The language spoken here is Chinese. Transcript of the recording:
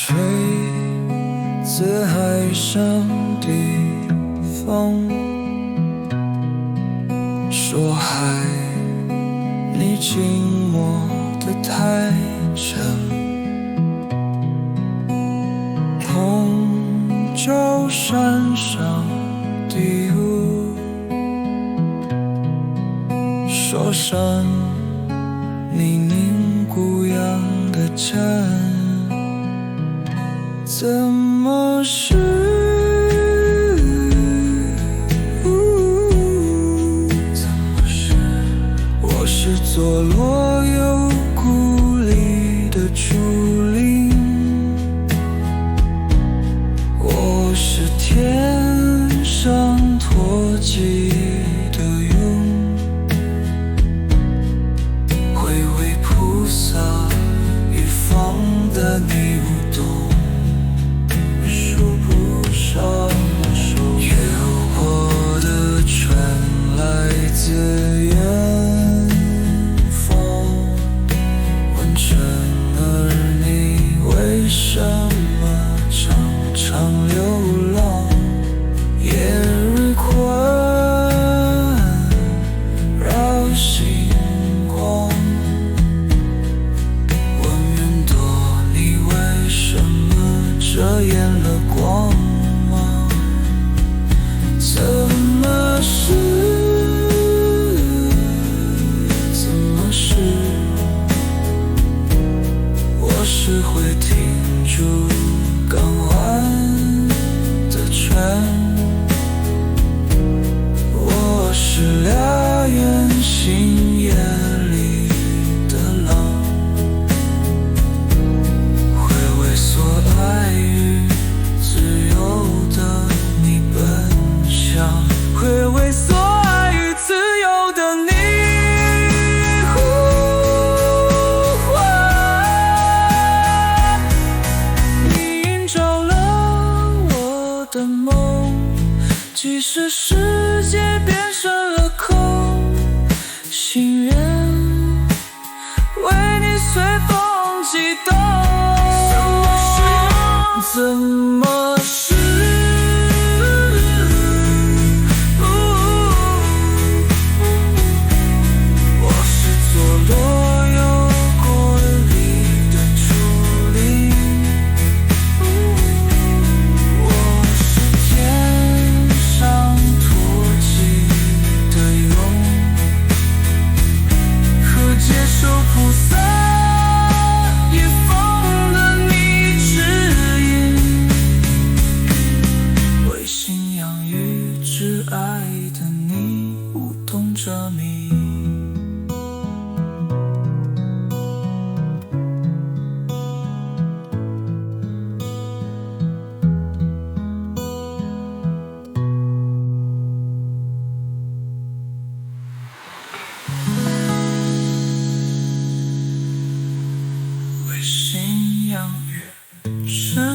吹自海上的风，说海你静默得太沉，红酒山上的雾，说山你凝固样的真，怎么是我是座落有故里的竹林，我是天上托起的云，会为菩萨与放的你舞动，数不上的手。越过的船来自远方，问晨儿你为什么常常流浪？夜日困扰星光，问云朵你为什么遮掩了光芒？怎么是我是会停住港湾的船，我是俩圆心夜里的浪，会为所爱与自由的你奔向，会为所爱与自由的你的梦，即使世界变成了空，心愿为你随风激动。怎么是我是座落有过里的竹林，接受菩萨也放了你指引，为信仰与挚爱的你舞动着迷。信仰越深。